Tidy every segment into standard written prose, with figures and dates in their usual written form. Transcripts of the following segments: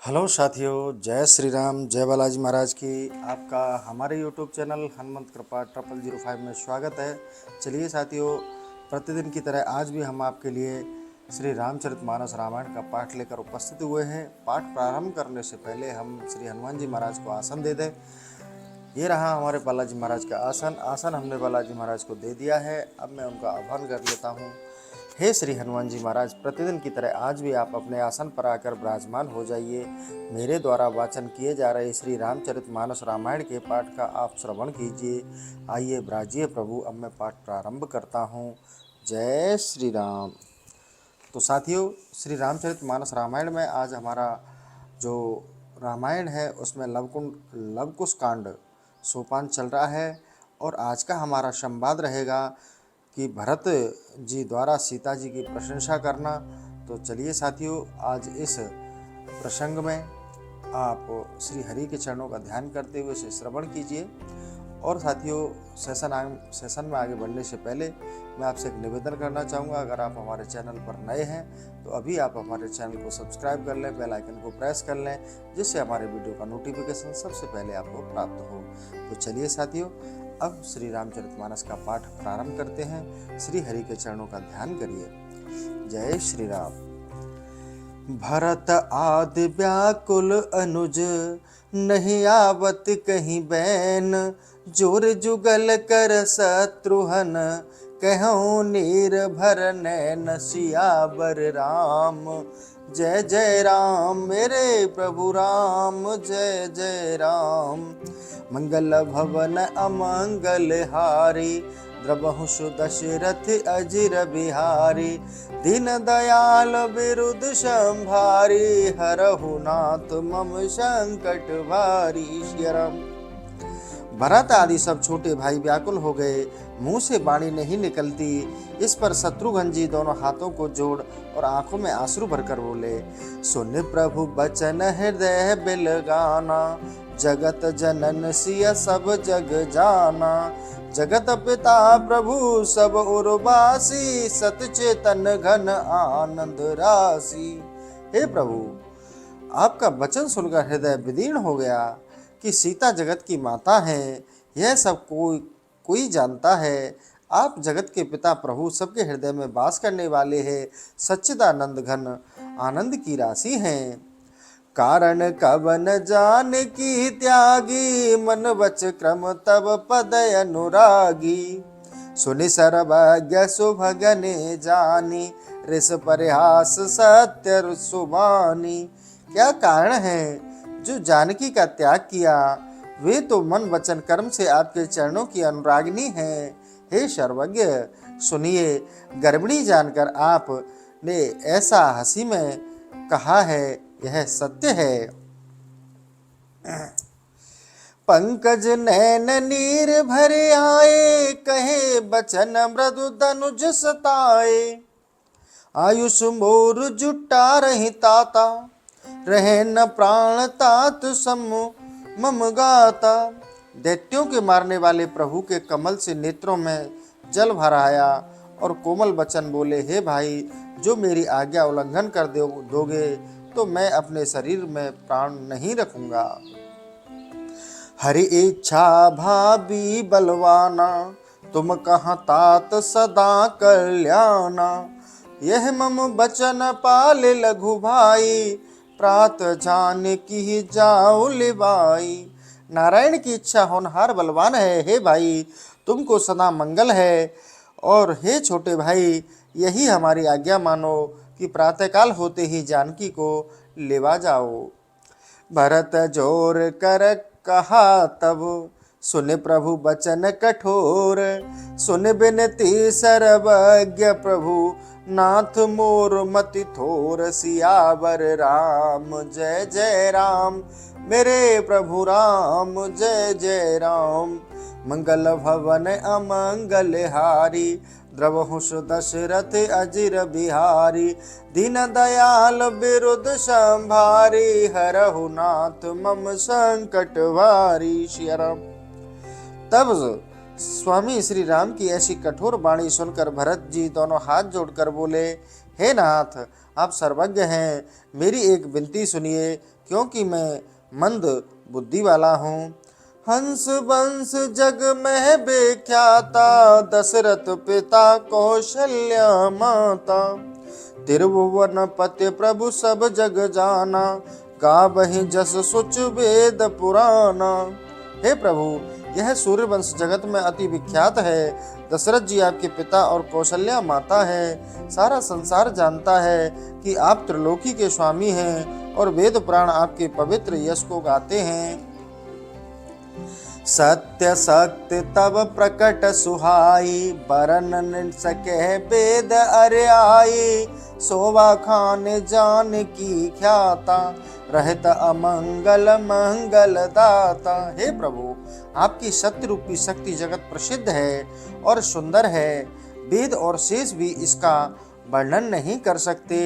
Hello साथियों, जय श्री राम, जय बालाजी महाराज की। आपका हमारे यूट्यूब चैनल हनुमंत कृपा 0005 में स्वागत है। चलिए साथियों, प्रतिदिन की तरह आज भी हम आपके लिए श्री रामचरितमानस रामायण का पाठ लेकर उपस्थित हुए हैं। पाठ प्रारंभ करने से पहले हम श्री हनुमान जी महाराज को आसन दे दें। ये रहा हमारे बालाजी महाराज का आसन हमने बालाजी महाराज को दे दिया है। अब मैं उनका आह्वान कर लेता हूँ। हे श्री हनुमान जी महाराज, प्रतिदिन की तरह आज भी आप अपने आसन पर आकर विराजमान हो जाइए। मेरे द्वारा वाचन किए जा रहे श्री रामचरितमानस रामायण के पाठ का आप श्रवण कीजिए। आइए विराजिए प्रभु। अब मैं पाठ प्रारंभ करता हूँ। जय श्री राम। तो साथियों, श्री रामचरितमानस रामायण में आज हमारा जो रामायण है उसमें लवकुश कांड सोपान चल रहा है और आज का हमारा संवाद रहेगा कि भरत जी द्वारा सीता जी की प्रशंसा करना। तो चलिए साथियों, आज इस प्रसंग में आप श्री हरि के चरणों का ध्यान करते हुए इसे श्रवण कीजिए। और साथियों, सेशन में आगे बढ़ने से पहले मैं आपसे एक निवेदन करना चाहूँगा। अगर आप हमारे चैनल पर नए हैं तो अभी आप हमारे चैनल को सब्सक्राइब कर लें, बेल आइकन को प्रेस कर लें, जिससे हमारे वीडियो का नोटिफिकेशन सबसे पहले आपको प्राप्त हो। तो चलिए साथियों, अब श्री रामचरितमानस का पाठ प्रारंभ करते हैं। श्री हरि के चरणों का ध्यान करिए। जय श्री राम। भरत आदि व्याकुल अनुज, नहीं आवत कहीं बैन, जोर जुगल कर शत्रुहन, कहूँ निर्भर नैन, सियावर राम। जय जय राम मेरे प्रभु राम, जय जय राम। मंगल भवन अमंगल हारी, द्रवहु सुदशरथ अजिर बिहारी, दीन दयाल विरुद्ध संभारी, हरहु नाथ मम संकट भारी। श्रीराम। भरत आदि सब छोटे भाई व्याकुल हो गए, मुंह से वाणी नहीं निकलती। इस पर शत्रुघ्न जी दोनों हाथों को जोड़ और आंखों में आंसू भरकर बोले, सुन प्रभु बचन हृदय बिलगाना, जगत जनन सिय सब जग जाना। जगत पिता प्रभु सब उर्वासी, सत चेतन घन आनंद राशि। हे प्रभु, आपका वचन सुनकर हृदय विदीर्ण हो गया कि सीता जगत की माता है। यह सब कोई जानता है। आप जगत के पिता प्रभु सबके हृदय में वास करने वाले हैं, सच्चिदानंद घन आनंद की राशि हैं। कारण कब न जान की त्यागी, मन वच क्रम तब पद अनुरागी। सुनि सर्वज्ञ सुभगने जानी, ऋष परिहास सत्य सुबानी। क्या कारण है जो जानकी का त्याग किया? वे तो मन वचन कर्म से आपके चरणों की अनुरागिनी हैं। हे सर्वज्ञ, सुनिए, गर्भिणी जानकर आपने ऐसा हंसी में कहा है, यह सत्य है। पंकज नैन नीर भरे आए, कहे बचन मृदु धनुज सताए। आयुष मोर जुटा रही ताता, रहे न प्राण तात मम गाता। दैत्यों के मारने वाले प्रभु के कमल से नेत्रों में जल भर आया और कोमल वचन बोले, हे भाई, जो मेरी आज्ञा उल्लंघन कर दोगे तो मैं अपने शरीर में प्राण नहीं रखूंगा। हरि इच्छा भावी बलवाना, तुम कहाँ तात सदा कल्याणा। यह मम बचन पाले लघु भाई, प्रात जान की जाओ लिबाई। नारायण की इच्छा होनहार बलवान है। हे भाई, तुमको सदा मंगल है। और हे छोटे भाई, यही हमारी आज्ञा मानो कि प्रातःकाल होते ही जानकी को लेवा जाओ। भरत जोर कर कहा तब, सुन प्रभु बचन कठोर। सुन बिनती सर्वज्ञ प्रभु, नाथ मोर मति थोर। सियावर राम, जय जय राम मेरे प्रभु राम, जय जय राम। मंगल भवन अमंगल हारी, द्रवहु दशरथ अजिर बिहारी। दीन दयाल विरुद्ध संभारी, हरहु नाथ मम संकट भारी। श्रीराम। तब स्वामी श्री राम की ऐसी कठोर वाणी सुनकर भरत जी दोनों हाथ जोड़कर बोले, हे नाथ, आप सर्वज्ञ हैं, मेरी एक विनती सुनिए। क्योंकि मैं मंद बुद्धि वाला हूँ। हंस वंश जग में बेख्याता, दशरथ पिता कौशल्या माता। त्रिभुवन पति प्रभु सब जग जाना, गावहि जस सुच वेद पुराना। हे प्रभु, यह सूर्यवंश जगत में अति विख्यात है। दशरथ जी आपके पिता और कौशल्या माता है। सारा संसार जानता है कि आप त्रिलोकी के स्वामी हैं और वेद पुराण आपके पवित्र यश को गाते हैं। सत्य शक्ति तब प्रकट सुहाई, बरन न सके वेद अर्याई। शोभा खान जान की ख्याता, रहत अमंगल मंगल दाता। हे प्रभु, आपकी सत्य रूपी शक्ति जगत प्रसिद्ध है और सुंदर है। वेद और शेष भी इसका वर्णन नहीं कर सकते।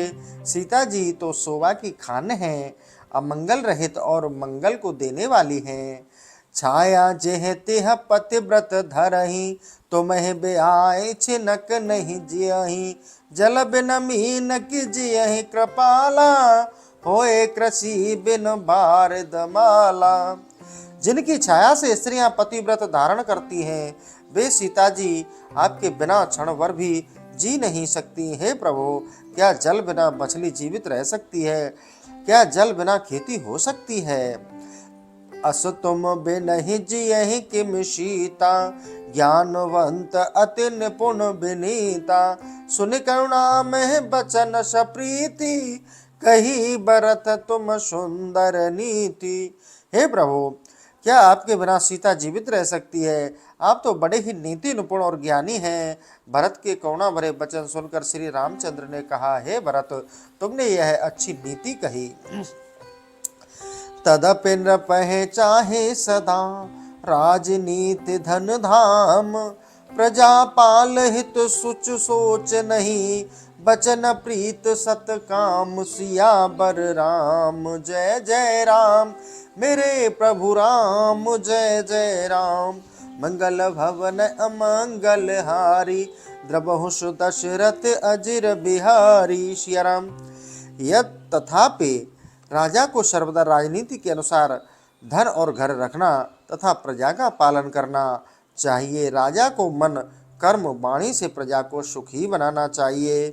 सीता जी तो शोभा की खान है, अमंगल रहित और मंगल को देने वाली है। छाया जेह तेह पतिव्रत धरही, तुम्हें बेआए छिनक नहीं जियहि। जल बिन मीन की जियहि कृपाला, होए कृषि बिन बारद माला। जिनकी छाया से स्त्रियां पतिव्रत धारण करती हैं, वे सीता जी आपके बिना क्षण भर भी जी नहीं सकती। हे प्रभु, क्या जल बिना मछली जीवित रह सकती है? क्या जल बिना खेती हो सकती है? अस तुम बिनहि जियहि किम सीता, ज्ञानवंत अति निपुण विनीता। सुन करुणा में बचन सप्रीति, कही बरत तुम सुंदर नीति। हे प्रभु, क्या आपके बिना सीता जीवित रह सकती है? आप तो बड़े ही नीति निपुण और ज्ञानी हैं। भरत के करुणा भरे वचन सुनकर श्री रामचंद्र ने कहा, हे भरत, तुमने यह अच्छी नीति कही। तदपि नृपहि चाहे सदा, राजनीति धन धाम। प्रजा पाल हित सुच सोच नहीं, बचन प्रीत सत काम। सियावर राम जय जय राम, मेरे प्रभु राम जय जय राम। मंगल भवन अमंगल हारी, द्रबहु दशरथ अजिर बिहारी। सिया राम। यद तथापि राजा को सर्वदा राजनीति के अनुसार धन और घर रखना तथा प्रजा का पालन करना चाहिए। राजा को मन कर्म वाणी से प्रजा को सुखी बनाना चाहिए।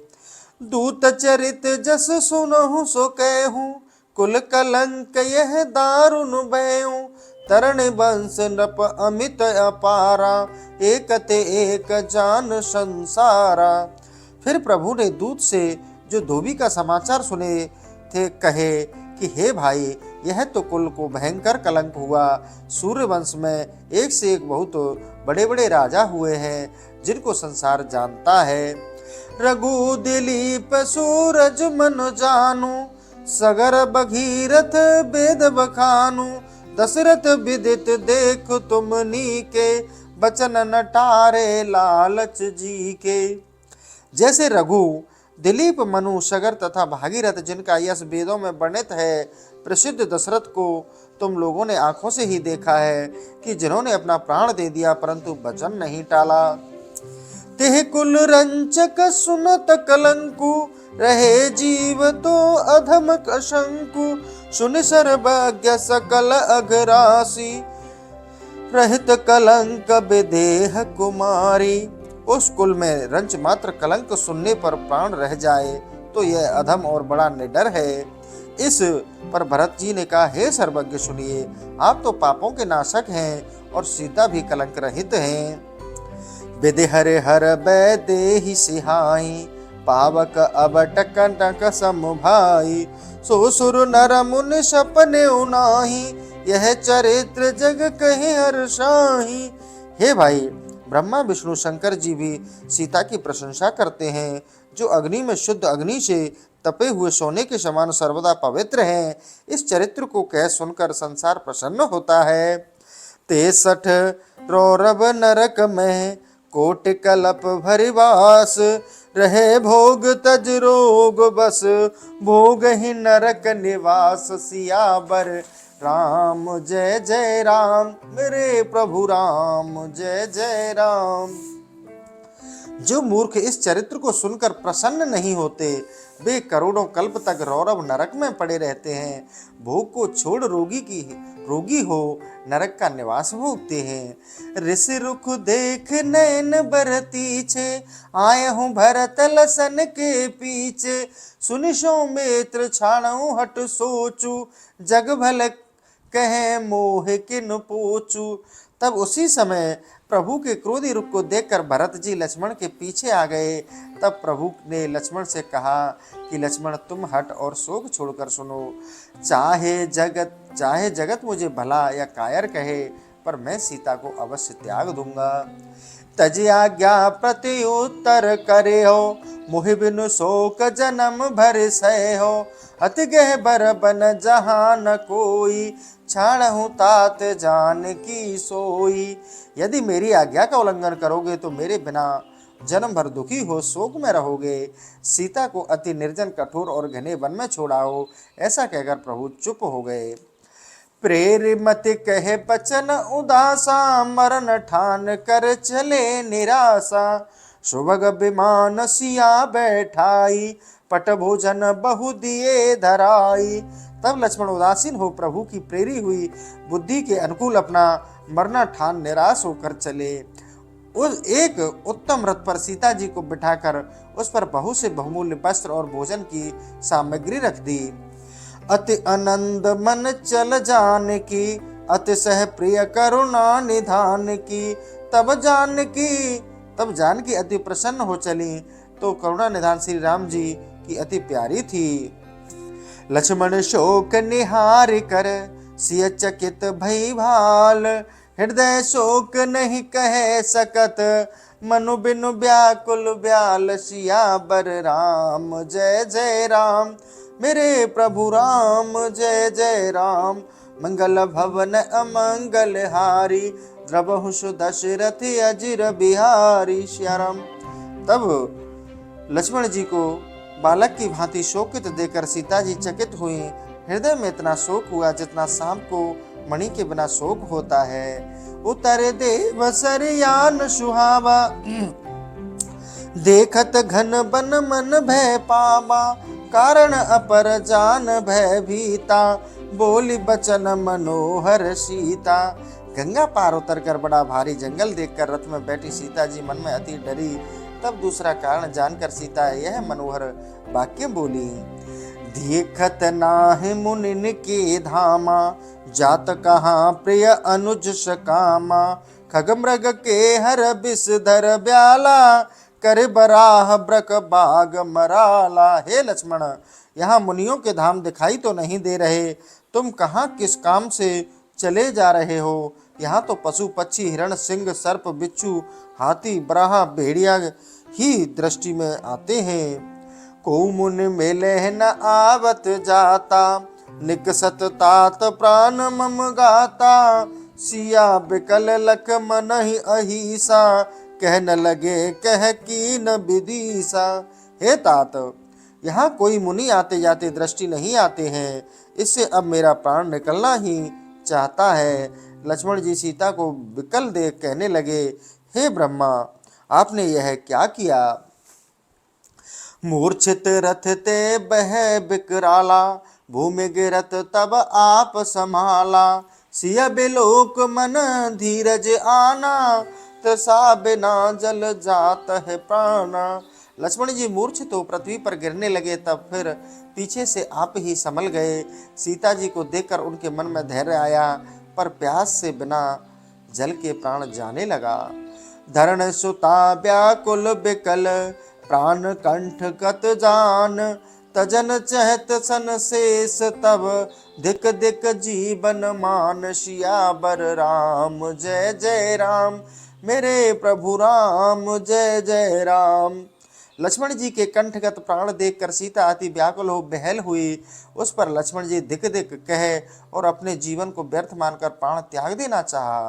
दूत चरित जस सुनहु सो कहूँ, कुल कलंक यह दारुण भयऊँ। तरण वंश नृप अमित अपारा, एक ते एक जान संसारा। फिर प्रभु ने दूत से जो धोबी का समाचार सुने थे कहे कि हे भाई, यह तो कुल को भयंकर कलंक हुआ। सूर्यवंश में एक से एक बहुत बड़े बड़े राजा हुए हैं जिनको संसार जानता है। रघु दिलीप सूरज मन जानू, सगर भगीरथ वेद बखानू। दशरथ विदित देख तुमनी के, बचन नटारे लालच जी के। जैसे रघु, दिलीप, मनु, सगर तथा भागीरथ जिनका यश वेदों में वर्णित है, प्रसिद्ध दशरथ को तुम लोगों ने आंखों से ही देखा है कि जिन्होंने अपना प्राण दे दिया परंतु वचन नहीं टाला। तेह कुल रंचक सुनत कलंकु, रहे जीव तो अधम कशंकु। सुन सर्वज्ञ सकल अघरासी, रहित कलंक विदेह कुमारी। उस कुल में रंच मात्र कलंक सुनने पर प्राण रह जाए तो यह अधम और बड़ा निडर है। इस पर भरत जी ने कहा, हे सर्वज्ञ सुनिए, आप तो पापों के नाशक हैं और सीता भी कलंक रहित हैं। विधि हरे हर बैदेहि सिहाई, पावक अबटक टक समभाई। सो सुर नर मुनि सपने उनाही, यह चरित्र जग कहे हर्षाही। हे भाई, ब्रह्मा विष्णु शंकर जी भी सीता की प्रशंसा करते हैं, जो अग्नि में शुद्ध अग्नि से तपे हुए सोने के समान सर्वदा पवित्र हैं। इस चरित्र को कह सुनकर संसार प्रसन्न होता है। 63 रौरव नरक में, कोटि कलप भरिवास। रहे भोग तज रोग बस, भोग ही नरक निवास। सियावर राम जय जय राम, मेरे प्रभु राम जय जय राम। जो मूर्ख इस चरित्र को सुनकर प्रसन्न नहीं होते, वे करोड़ों कल्प तक रौरव नरक में पड़े रहते हैं। भोग को छोड़ रोगी हो नरक का निवास भोगते हैं। ऋषि रुख देख नैन बरतीछे, आए हूँ भरत लसन के पीछे। सुनि सौमित्र छाणु हट सोचू, जग भल कहे मोह किन पोचू। तब उसी समय प्रभु के क्रोधी रुख को देखकर भरत जी लक्ष्मण के पीछे आ गए। तब प्रभु ने लक्ष्मण से कहा कि लक्ष्मण तुम हट और शोक छोड़कर सुनो। चाहे जगत मुझे भला या कायर कहे, पर मैं सीता को अवश्य त्याग दूंगा। तज आज्ञा प्रत्युत्तर करे हो, मुहि बिनु शोक जन्म भर सहे हो। अति गह बर बन जहाँ न कोई, छाणहु तात जान की सोई। यदि मेरी आज्ञा का उल्लंघन करोगे तो मेरे बिना जन्म भर दुखी हो शोक में रहोगे। सीता को अति निर्जन कठोर और घने वन में छोड़ाओ। ऐसा कहकर प्रभु चुप हो गए। प्रेर मत कहे बचन उदासा, मरण ठान कर चले निराशा। सुभग विमान सिया बैठाई, पट भोजन बहु दिए धराई। तब लक्ष्मण उदासीन हो प्रभु की प्रेरी हुई बुद्धि के अनुकूल अपना मरना ठान निराश होकर चले। उस एक उत्तम रथ पर सीता जी को बिठाकर उस पर बहुत से बहुमूल्य वस्त्र और भोजन की सामग्री रख दी। अति आनंद मन चल जान की, अति सह प्रिय करुणा निधान की। तब जानकी अति प्रसन्न हो चली, तो करुणा निधान श्री राम जी की अति प्यारी थी। लक्ष्मण शोक निहार कर, सिय चकित भई भाल। हृदय शोक नहीं कह सकत, मनु बिनु व्याकुल व्याल। सियावर राम जय जय राम, मेरे प्रभु राम जय जय राम। मंगल भवन अमंगल हारी, द्रवहु सुदशरथ अजिर बिहारी। श्याम। तब लक्ष्मण जी को बालक की भांति शोकित देखकर सीता जी चकित हुई। हृदय में इतना शोक हुआ जितना सांप को मणि के बिना शोक होता है। उतर देव सरयान सुहावा, देखत घन बन मन भय पावा। कारण अपर जान भय भीता, बोली बचन मनोहर सीता। गंगा पार उतर कर बड़ा भारी जंगल देखकर रथ में बैठी सीता जी मन में अति डरी। तब दूसरा कारण जानकर सीता यह मनोहर वाक्य बोली। देखत नाहि मुनिन के धामा, जात कहाँ प्रिय अनुज सकामा। खग मृग के हर विषधर ब्याला, कर बराह ब्रक बाग मराला। हे लक्ष्मण, यहाँ मुनियों के धाम दिखाई तो नहीं दे रहे। तुम कहाँ किस काम से चले जा रहे हो? यहाँ तो पशु पक्षी हिरण सिंह सर्प बिच्छू हाथी बराह भेड़िया ही दृष्टि में आते हैं। को मुन मेले न आवत जाता, निकसत तात प्राण मम गाता। सिया बिकल लख मन ही अहिसा, कहन लगे कह की न विदिशा। हे तात, यहाँ कोई मुनि आते जाते दृष्टि नहीं आते हैं, इससे अब मेरा प्राण निकलना ही चाहता है। लक्ष्मण जी सीता को विकल देख कहने लगे, हे ब्रह्मा, आपने यह क्या किया? मूर्छित रथ ते बह बिकराला, भूमि गिरत तब आप संभाला। सिया बिलोक मन धीरज आना, तसा बिना जल जात है प्राणा। लक्ष्मण जी मूर्छित हो पृथ्वी पर गिरने लगे, तब फिर पीछे से आप ही संभल गए। सीता जी को देखकर उनके मन में धैर्य आया, पर प्यास से बिना जल के प्राण जाने लगा। धरण सुता व्याकुल बिकल, प्राण कंठ गत जान। तजन चहत सन शेष तब, धिक धिक जीवन मान। सियावर राम जय जय राम, मेरे प्रभु राम जय जय राम। लक्ष्मण जी के कंठगत प्राण देखकर सीता अति व्याकुल हो बेहल हुई। उस पर लक्ष्मण जी धिक धिक कहे और अपने जीवन को व्यर्थ मानकर प्राण त्याग देना चाहा।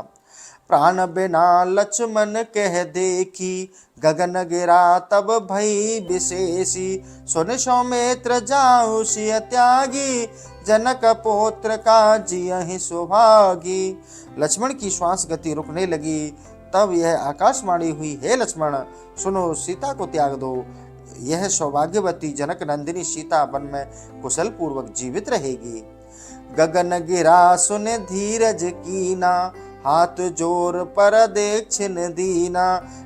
प्राण बिना लक्ष्मण कह देखी, गगन गिरा तब भई विशेषी। सुन सौमित्र जाहु सिय त्यागी, जनक पुत्र का जियहि सौभागी। लक्ष्मण की श्वास गति रुकने लगी। तब यह आकाशवाणी हुई, हे लक्ष्मण सुनो, सीता को त्याग दो। यह सौभाग्यवती जनक नंदिनी सीता वन में कुशल पूर्वक जीवित रहेगी। गगन गिरा सुन धीरज कीना, हाथ जोर पर देख छिन दीना,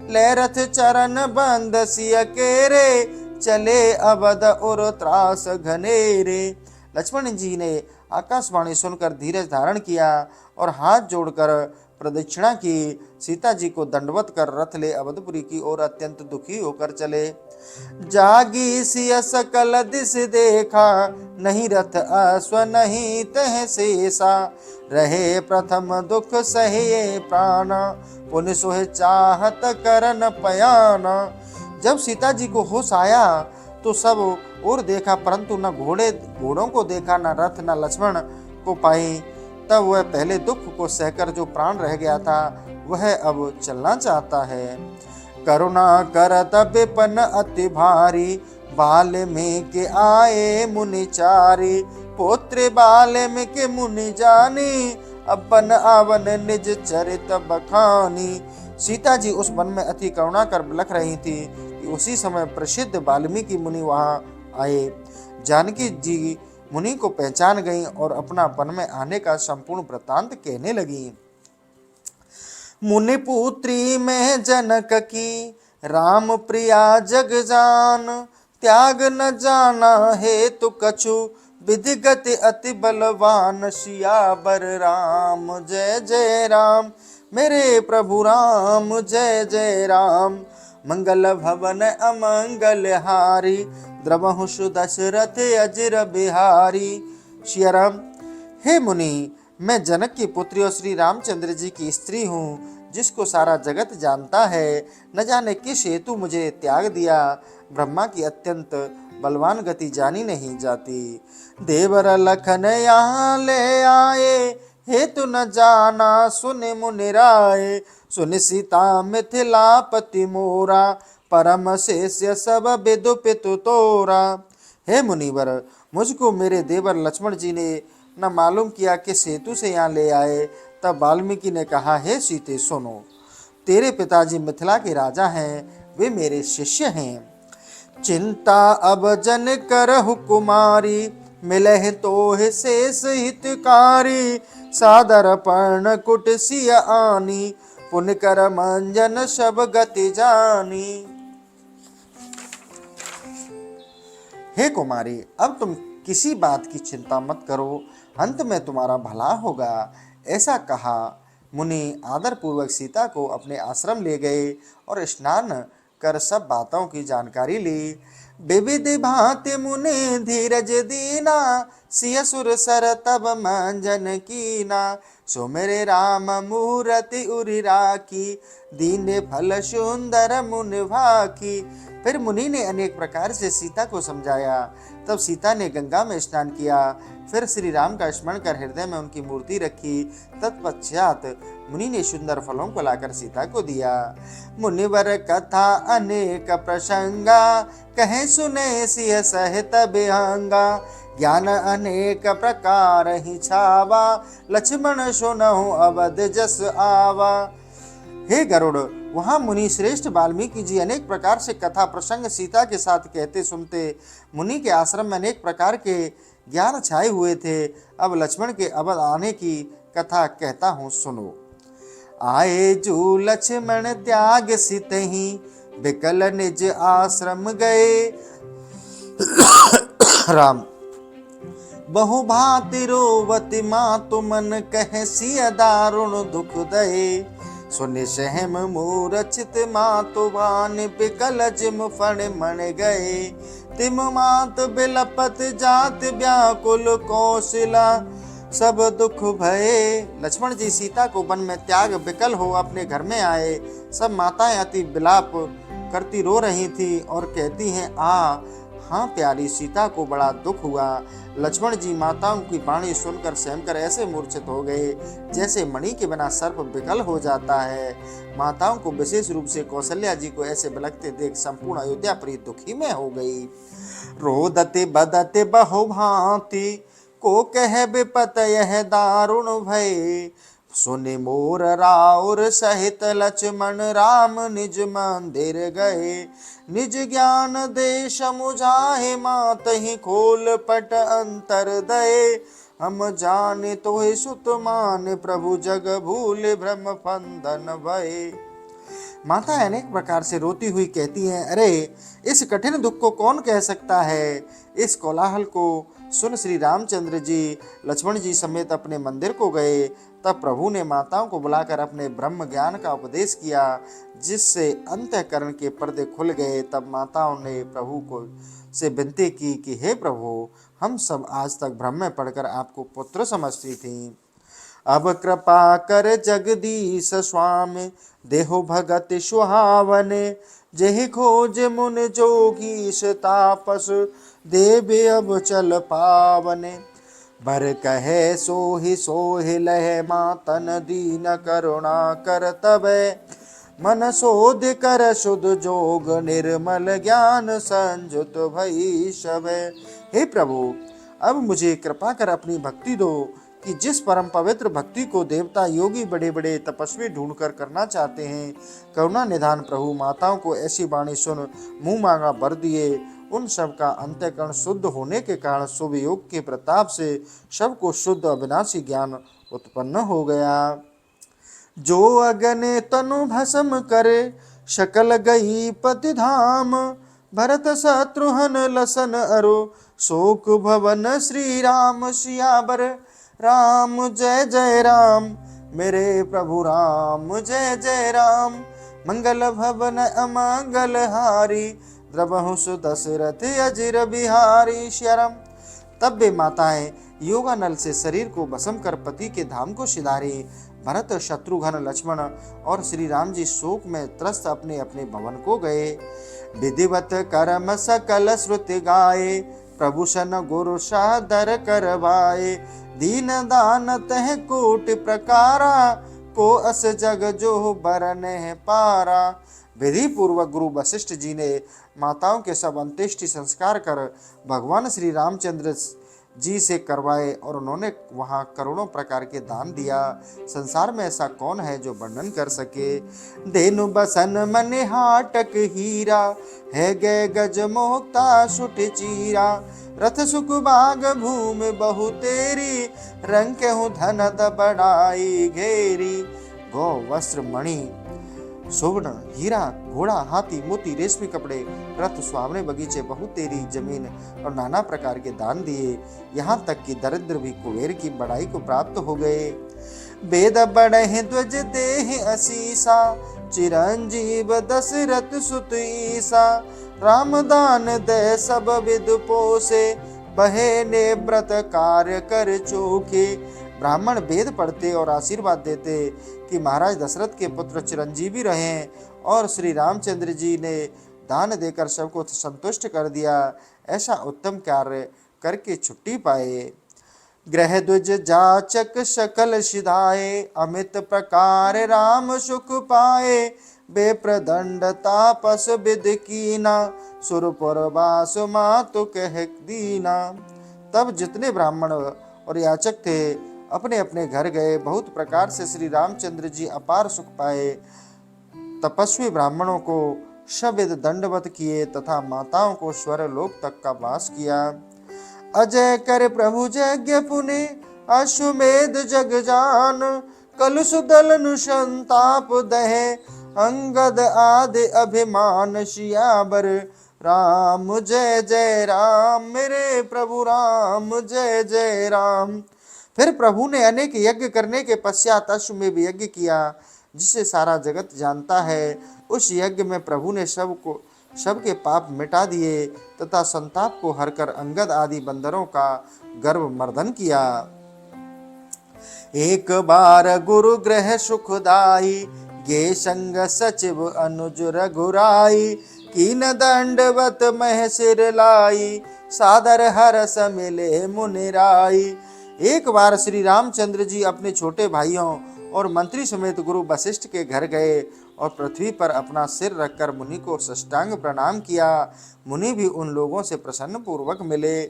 ले रथ चरण बंद सिय केरे, चले अवध और त्रास घनेरे। लक्ष्मण जी ने आकाशवाणी सुनकर धीरज धारण किया और हाथ जोड़कर प्रदक्षिणा की। सीता जी को दंडवत कर रथ ले अवधपुरी की ओर अत्यंत दुखी होकर चले। जागी सिय सकल दिस देखा, नहीं रथ अश्व नहीं तह शेषा, रहे प्रथम दुख सहे प्राण, पुन सोह चाहत करन पयाना। जब सीता जी को होश आया तो सब और देखा, परंतु न घोड़ों को देखा, न रथ, न लक्ष्मण को पाई। तब वह पहले दुख को सहकर जो प्राण रह गया था वह अब चलना चाहता है। करुणा करत विपन अति भारी, वाल्मीकि आए मुनि चारी, पुत्र वाल्मीकि मुनि जानी, अपन आवन निज चरित बखानी। सीता जी उस वन में अति करुणा कर बिलख रही थी कि उसी समय प्रसिद्ध वाल्मीकि मुनि वहां आए। जानकी जी मुनि को पहचान गई और अपना वन में आने का संपूर्ण वृत्तांत कहने लगी। मुनि पुत्री में जनक की, राम प्रिया जग जान, त्याग न जाना हेतु कछु, विधि गति अति बलवान, सियावर राम जय जय राम, मेरे प्रभु राम जय जय राम। मंगल भवन अमंगल हारी, द्रवहु सुदशरथ अजिर बिहारी। श्री राम, हे मुनि, मैं जनक की पुत्री और श्री रामचंद्र जी की स्त्री हूँ, जिसको सारा जगत जानता है। न जाने किस हेतु मुझे त्याग दिया, ब्रह्मा की अत्यंत बलवान गति जानी नहीं जाती। देवर लखन यहाँ ले आए, हेतु न जाना सुन मुनि राय, सुन सीता मिथिलापति मोरा, परम शेष्य सब विदु पितु तोरा। हे मुनिवर, मुझको मेरे देवर लक्ष्मण जी ने न मालूम किया कि सेतु से यहाँ ले आए। तब वाल्मीकि ने कहा, हे सीते सुनो, तेरे पिताजी मिथिला के राजा हैं, वे मेरे शिष्य हैं। चिंता अब जन करहु कुमारी, मिलह तोह शेष हितकारी, सादर पर्ण कुट सिय आनी, पुन कर मंजन सब गति जानी। हे कुमारी, अब तुम किसी बात की चिंता मत करो, अंत में तुम्हारा भला होगा। ऐसा कहा मुनि आदर पूर्वक सीता को अपने आश्रम ले गए और स्नान कर सब बातों की जानकारी ली। विविध भांति मुनि धीरज दीना, सिय सुर सर तब मंजन कीना, सो मेरे राम मूरति उरि राखी, दीने फल सुंदर मुनि भाखी। फिर मुनि ने अनेक प्रकार से सीता को समझाया। तब सीता ने गंगा में स्नान किया, फिर श्री राम का स्मरण कर हृदय में उनकी मूर्ति रखी। तत्पश्चात मुनि ने सुंदर फलों को लाकर सीता को दिया। मुनिवर कथा अनेक प्रसंगा, कहे सुने सिय सहित बिहंगा, ज्ञान अनेक प्रकार ही छावा, लक्ष्मण सुनहु अवध जस आवा। हे गरुड़, वहां मुनि श्रेष्ठ वाल्मीकि जी अनेक प्रकार से कथा प्रसंग सीता के साथ कहते सुनते। मुनि के आश्रम में अनेक प्रकार के ज्ञान छाए हुए थे। अब लक्ष्मण के अवध आने की कथा कहता हूँ, सुनो। आए जो लक्ष्मण त्याग सितहि, बिकल निज आश्रम गए, राम बहु भांति रोवति मातु मन, कह सिय दारुण दुख दये, सुनि सहम मूरछित मातु भान, बिकल जिम फण मन गए, तिम मात बिलपत जात व्याकुल कौशला, सब दुख भये। लक्ष्मण जी सीता को वन में त्याग विकल हो अपने घर में आए। सब माताएं अति विलाप करती रो रही थी और कहती हैं, हाँ प्यारी सीता को बड़ा दुख हुआ। लक्ष्मण जी माताओं की वाणी सुनकर सहमकर ऐसे मूर्छित हो गए जैसे मणि के बिना सर्प विकल हो जाता है। माताओं को विशेष रूप से कौशल्या जी को ऐसे बिलखते देख संपूर्ण अयोध्यापुरी दुखी में हो गई। रोदते बदते बहु भांति, को कह विपत यह दारुण भय, सुनि मोर राउर सहित लक्ष्मण राम निज मंदिर गए। निज ज्ञान दे समुझाए मातहि खोल पट अंतर दये। हम जाने तोहि सुत मान प्रभु जग भूल भ्रम फंदन भये। माता अनेक प्रकार से रोती हुई कहती हैं, अरे इस कठिन दुख को कौन कह सकता है। इस कोलाहल को सुन श्री रामचंद्र जी लक्ष्मण जी समेत अपने मंदिर को गए। तब प्रभु ने माताओं को बुलाकर अपने ब्रह्म ज्ञान का उपदेश किया, जिससे अंतःकरण के पर्दे खुल गए। तब माताओं ने प्रभु को से विनती की कि हे प्रभु, हम सब आज तक भ्रम में पड़कर आपको पुत्र समझती थीं, अब कृपा कर जगदीश स्वामी देहो भगत सुहावने। जेहि खोज मुन जोगीश तापस देव अब चल पावने। भर कहे सोहि सोहि लह मातन दीन करुणा कर तबे। मन शोध कर शुद्ध जोग निर्मल ज्ञान संजुत भई शबे। हे प्रभु, अब मुझे कृपा कर अपनी भक्ति दो कि जिस परम पवित्र भक्ति को देवता योगी बड़े बड़े तपस्वी ढूंढकर करना चाहते हैं। करुणा निधान प्रभु माताओं को ऐसी वाणी सुन मुंह मांगा वर दिए। उन सब का अंतःकरण शुद्ध होने के कारण शुभ योग के प्रताप से सबको शुद्ध अविनाशी ज्ञान उत्पन्न हो गया। जो अगने तनु भस्म करे शकल गई पति धाम। भरत शत्रुघ्न लसन अरो शोक भवन श्री राम सियावर। राम जय जय राम मेरे प्रभु राम जय जय राम। मंगल भवन अमंगल हारी द्रवहु सुदशरथ अजिर बिहारी शरम। तब वे माताएं योगानल से शरीर को भस्म कर पति के धाम को सिधारी। भरत शत्रुघ्न लक्ष्मण और श्री राम जी शोक में त्रस्त अपने अपने भवन को गए। विधिवत कर्म सकल श्रुति गाये प्रभु सन गुरु सादर करवाए। दीन दान तह कोट प्रकारा को अस जग जो बरन पारा। विधि पूर्वक गुरु वशिष्ठ जी ने माताओं के सब अंत्येष्टि संस्कार कर भगवान श्री रामचंद्र जी से करवाए और उन्होंने वहां करोड़ों प्रकार के दान दिया। संसार में ऐसा कौन है जो वर्णन कर सके। देनु बसन मन हाटक हीरा है गे गज मोक्ता सुट चीरा। रथ सुख बाग भूमि बहु तेरी रंग केहू धनद बढ़ाई घेरी। गौ वस्त्र मणि सुवर्ण हीरा घोड़ा हाथी मोती रेशमी कपड़े रथ सुहावने बगीचे बहुत तेरी जमीन और नाना प्रकार के दान दिए। यहाँ तक कि दरिद्र भी कुबेर की बड़ाई को प्राप्त हो गए। वेद बढ़े ध्वज देहि असीसा चिरंजीव दशरथ सुत ईसा। राम दान दे सब विद पोसे बहे ने व्रत कार्य कर चोखे। ब्राह्मण वेद पढ़ते और आशीर्वाद देते कि महाराज दशरथ के पुत्र चिरंजीवी रहें और श्री रामचंद्र जी ने दान देकर सबको संतुष्ट कर दिया। ऐसा उत्तम कार्य करके छुट्टी पाए। ग्रह द्विज जाचक सकल सिधाए अमित प्रकार राम सुख पाए। बेप्रदंड तापस विद कीना सुरपुर वास मातु कह दीना। तब जितने ब्राह्मण और याचक थे अपने अपने घर गए। बहुत प्रकार से श्री रामचंद्र जी अपार सुख पाए। तपस्वी ब्राह्मणों को शब्द दंडवत किए तथा माताओं को स्वर्गलोक तक का वास किया। अजय कर प्रभु यज्ञ पुनि अश्वमेध जग जान। कलुष दलन संताप दहे अंगद आदि अभिमान सियावर। राम जय जय राम मेरे प्रभु राम जय जय राम। फिर प्रभु ने अनेक यज्ञ करने के पश्चात अश्वमेध यज्ञ किया, जिसे सारा जगत जानता है। उस यज्ञ में प्रभु ने सबके पाप मिटा दिए तथा संताप को हरकर अंगद आदि बंदरों का गर्व मर्दन किया। एक बार गुरु ग्रह सुखदाई गे संग सचिव अनुज रघुराई। कीन दंडवत मह सिर लाई सादर हरस मिले मुनिराई। एक बार श्री रामचंद्र जी अपने छोटे भाइयों और मंत्री समेत गुरु वशिष्ठ के घर गए और पृथ्वी पर अपना सिर रखकर मुनि को साष्टांग प्रणाम किया। मुनि भी उन लोगों से प्रसन्न पूर्वक मिले।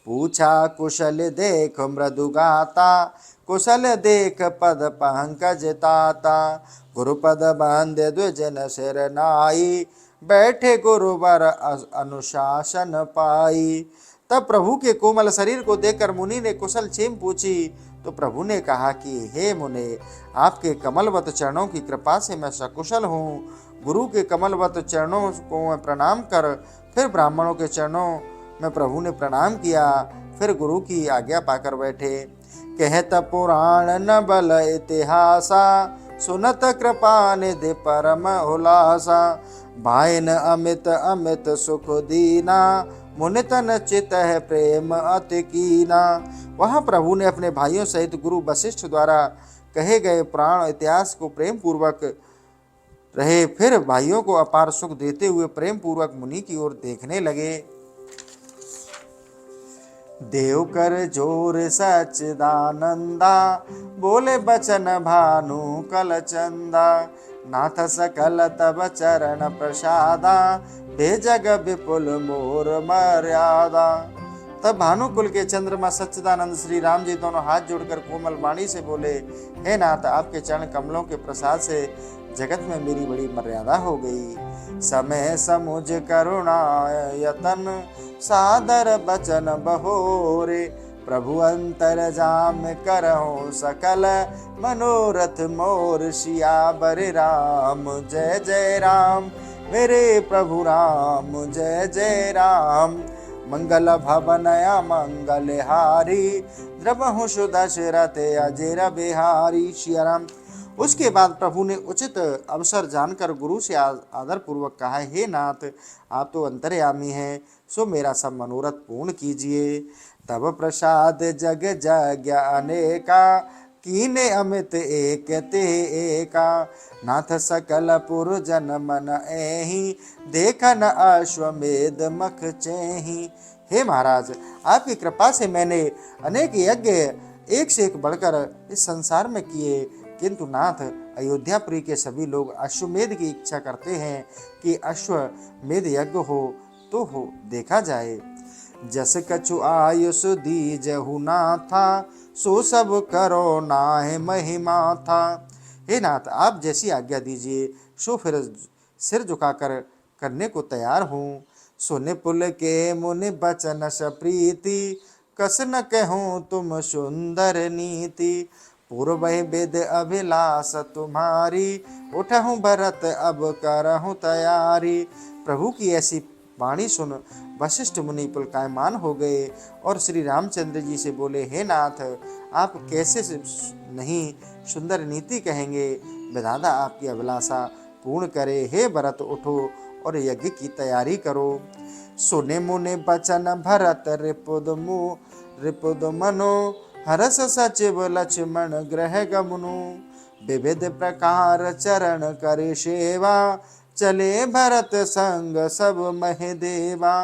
पूछा कुशल देख मृदु गाता, कुशल देख पद पंकज ताता। गुरुपद बांधे द्विजन सिर नाई, बैठे गुरुवर अनुशासन पाई। तब प्रभु के कोमल शरीर को देखकर मुनि ने कुशल क्षेम पूछी, तो प्रभु ने कहा कि हे मुने, आपके कमलवत चरणों की कृपा से मैं सकुशल हूँ। गुरु के कमलवत चरणों को मैं प्रणाम कर फिर ब्राह्मणों के चरणों में प्रभु ने प्रणाम किया, फिर गुरु की आज्ञा पाकर बैठे। कहत पुराण न बल इतिहासा, सुनत कृपा निधि परम उल्लासा। भाइन अमित अमित सुख दीना, मुनितन चित है प्रेम अति कीना। वहाँ प्रभु ने अपने भाइयों सहित गुरु वशिष्ठ द्वारा कहे गए पुराण इतिहास को प्रेम पूर्वक रहे, फिर भाइयों को अपार सुख देते हुए प्रेम पूर्वक मुनि की ओर देखने लगे। देव कर जोर सच्चिदानंदा, बोले बचन भानु कल चंदा। नाथ सकल तब चरण प्रसादा, बेजग विपुल मोर मर्यादा। तब भानुकुल के चंद्रमा सच्चिदानंद श्री राम जी दोनों हाथ जोड़कर कोमल वाणी से बोले, हे नाथ, आपके चरण कमलों के प्रसाद से जगत में मेरी बड़ी मर्यादा हो गई। समय समुझ करुणा यतन, सादर बचन बहोरे। प्रभु अंतर जाम करहु सकल, मनोरथ मोर सियावर राम। जय जय राम मेरे प्रभु राम, जय जय राम। मंगल भवनया मंगल हारी, द्रवहु सुदशरथ अजिर बिहारी। सिया राम। उसके बाद प्रभु ने उचित अवसर जानकर गुरु से आदर पूर्वक कहा, हे नाथ, आप तो अंतर्यामी हैं, सो मेरा सब मनोरथ पूर्ण कीजिए। तब प्रसाद जग जग अनेका, कीने अमित एक ते एका। नाथ सकल पुरजन मन एहि, देखन अश्वमेध मख चेहि। हे महाराज, आपकी कृपा से मैंने अनेक यज्ञ एक से एक बढ़कर इस संसार में किए, किंतु नाथ, अयोध्यापुरी के सभी लोग अश्वमेध की इच्छा करते हैं कि अश्वमेध यज्ञ हो तो हो देखा जाए। जस कछु आयुष दीजहु नाथा, सो सब करो नाहि महिमा था। हे नाथ, आप जैसी आज्ञा दीजिए, सो फिर सिर झुकाकर करने को तैयार हूँ। सुने पुल के मुनि बचन सप्रीति, कस न कहूँ तुम सुंदर नीति। पूर्व वेद अभिलाष तुम्हारी, उठहूँ भरत अब करहूँ तैयारी। प्रभु की ऐसी वाणी सुन वशिष्ठ मुनि पुलकायमान हो गए और श्री रामचंद्र जी से बोले, हे नाथ, आप कैसे नहीं सुंदर नीति कहेंगे। विधाता आपकी अभिलाषा पूर्ण करे। हे भरत, उठो और यज्ञ की तैयारी करो। सुने मुनि बचन भरत रिपुद मनो, हरस सचिव लक्ष्मण ग्रह गमनु। विविध प्रकार चरण करे सेवा, चले भरत संग सब मह देवा।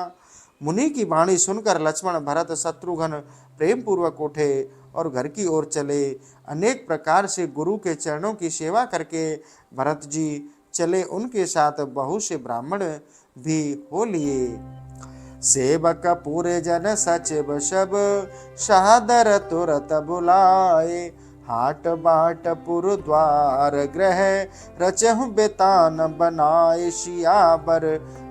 मुनि की वाणी सुनकर लक्ष्मण, भरत, शत्रुघ्न प्रेम पूर्वक उठे और घर की ओर चले। अनेक प्रकार से गुरु के चरणों की सेवा करके भरत जी चले। उनके साथ बहुत से ब्राह्मण भी हो लिए। सेवक पूरे जन सचिव सब, सादर तुरत बुलाए। हाट बाट पुर द्वार ग्रह, रचहु बेतान बनाए। सियावर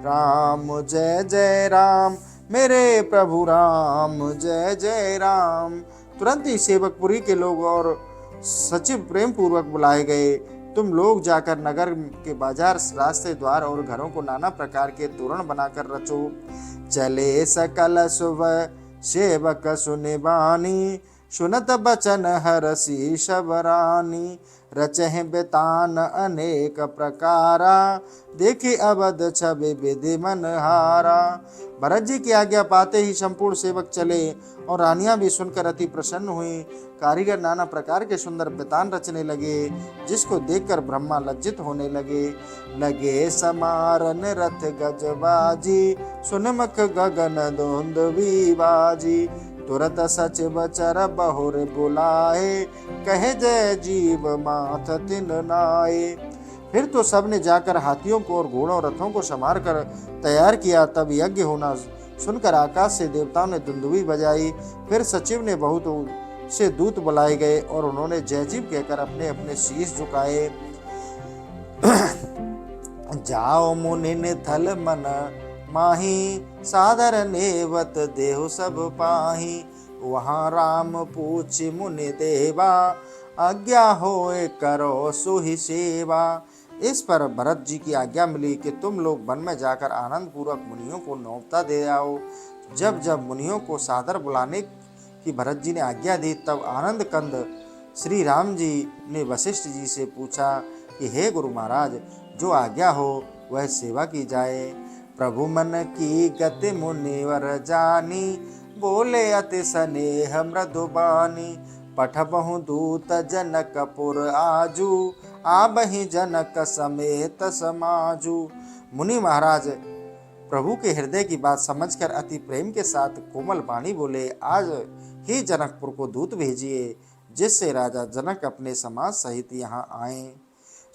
राम, जय जय राम मेरे प्रभु राम, जय जय राम। तुरंत ही सेवकपुरी के लोग और सचिव प्रेम पूर्वक बुलाए गए। तुम लोग जाकर नगर के बाजार, रास्ते, द्वार और घरों को नाना प्रकार के तोरण बनाकर रचो। चले सकल शुभ सेवक सुनि बानी, सुनत बचन हरसी शबरानी। रचहि बेतान अनेक प्रकारा, देखी अवध छवि विधि मन हारा। भरत जी की आज्ञा पाते ही संपूर्ण सेवक चले और रानियां भी सुनकर अति प्रसन्न हुई। कारीगर नाना प्रकार के सुंदर बेतान रचने लगे, जिसको देखकर ब्रह्मा लज्जित होने लगे। लगे समारन रथ गजबाजी, सुनमुख गगन धुंधवी बाजी। तुरत सचिव चर बहुर बुलाए, कहे जय जीव माथ तिन नाए। फिर तो सबने जाकर हाथियों को और घोड़ों रथों को संवार कर तैयार किया। तब यज्ञ होना सुनकर आकाश से देवताओं ने दुंदुभी बजाई। फिर सचिव ने बहुत से दूत बुलाए गए और उन्होंने जय जीव कहकर अपने अपने शीश झुकाए। जाओ मुनि थल मन माही, सादर नेवत देहु सब पाही। वहाँ राम पूछ मुनि देवा, आज्ञा होए करो सुहि सेवा। इस पर भरत जी की आज्ञा मिली कि तुम लोग वन में जाकर आनंद पूर्वक मुनियों को न्योता दे आओ। जब जब मुनियों को सादर बुलाने की भरत जी ने आज्ञा दी, तब आनंद कंद श्री राम जी ने वशिष्ठ जी से पूछा कि हे गुरु महाराज, जो आज्ञा हो वह सेवा की जाए। प्रभु मन की गति मुनिवर जानी, बोले अति स्नेह मृदुबानी। पठबहु दूत जनकपुर आजू, आबहि जनक समेत समाजू। मुनि महाराज प्रभु के हृदय की बात समझकर अति प्रेम के साथ कोमल वाणी बोले, आज ही जनकपुर को दूत भेजिए, जिससे राजा जनक अपने समाज सहित यहाँ आए।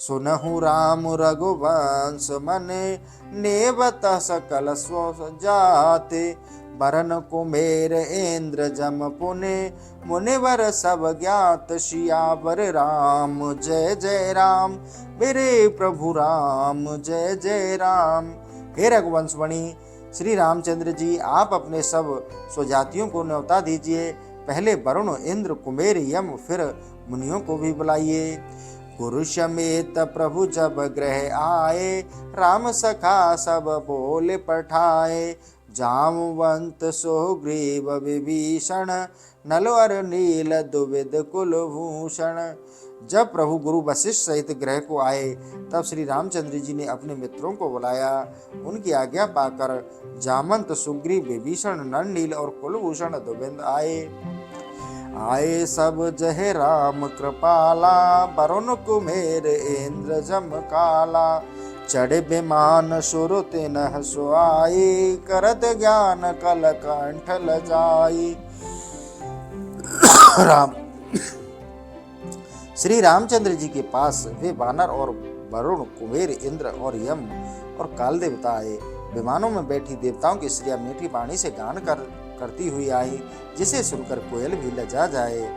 सुनहु राम रघुवंश मने, नेवत सकल स्व जाते। बरन कुमेर इंद्र जम पुने, मुनिवर सब ज्ञात सियावर राम। जय जय राम मेरे प्रभु राम, जय जय राम। हे रघुवंशमणि श्री रामचंद्र जी, आप अपने सब स्वजातियों को न्योता दीजिए। पहले वरुण, इंद्र, कुमेर, यम, फिर मुनियों को भी बुलाइए। गुरु समेत प्रभु जब ग्रह आए, राम सखा सब बोले पठाए। जामवंत सुग्रीव विभीषण, नलवर नील दुविध कुलभूषण। जब प्रभु गुरु वशिष्ठ सहित ग्रह को आए, तब श्री रामचंद्र जी ने अपने मित्रों को बुलाया। उनकी आज्ञा पाकर जामवंत, सुग्रीव, विभीषण, नल नील और कुलभूषण दुविध आए सब जय राम कृपाला। वरुण कुमेर इंद्र जम काला, चढ़े विमान सुर तिनह सुआई। करत ज्ञान कल कंठ लजाई। राम श्री रामचंद्र जी के पास वे वानर और वरुण, कुबेर, इंद्र और यम और काल देवता आए। विमानों में बैठी देवताओं की स्त्रियां मीठी वाणी से गान करती हुई आई, जिसे सुनकर कोयल भी लजा जाए।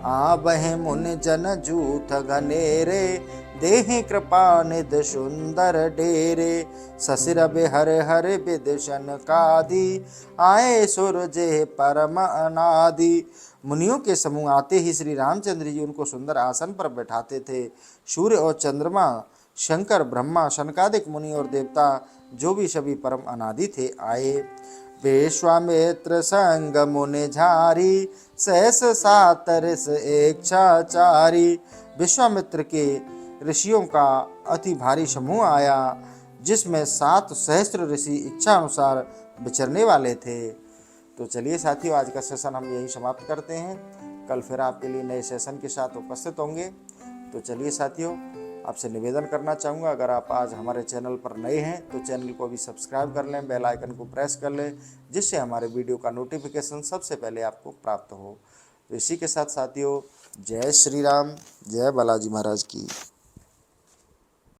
आबहि मुनि जन जूथ घनेरे, देहि कृपा निध सुंदर डेरे। ससिर हर हर विदशन कादि, आए सुर जे परम अनादि। मुनियों के समूह आते ही श्री रामचंद्र जी उनको सुंदर आसन पर बैठाते थे। सूर्य और चंद्रमा, शंकर, ब्रह्मा, शनकादिक मुनि और देवता, जो भी सभी परम अनादि थे, आए। विश्वामित्र संग मुनि झारी, सहस सातरिस इच्छाचारी। विश्वामित्र के ऋषियों का अति भारी समूह आया, जिसमें 7 सहस्त्र ऋषि इच्छा अनुसार विचरने वाले थे। तो चलिए साथियों, आज का सेशन हम यही समाप्त करते हैं। कल फिर आपके लिए नए सेशन के साथ उपस्थित होंगे। तो चलिए साथियों, आपसे निवेदन करना चाहूँगा, अगर आप आज हमारे चैनल पर नए हैं तो चैनल को भी सब्सक्राइब कर लें, बेल आइकन को प्रेस कर लें, जिससे हमारे वीडियो का नोटिफिकेशन सबसे पहले आपको प्राप्त हो। तो इसी के साथ साथियों, जय श्री राम, जय बालाजी महाराज की।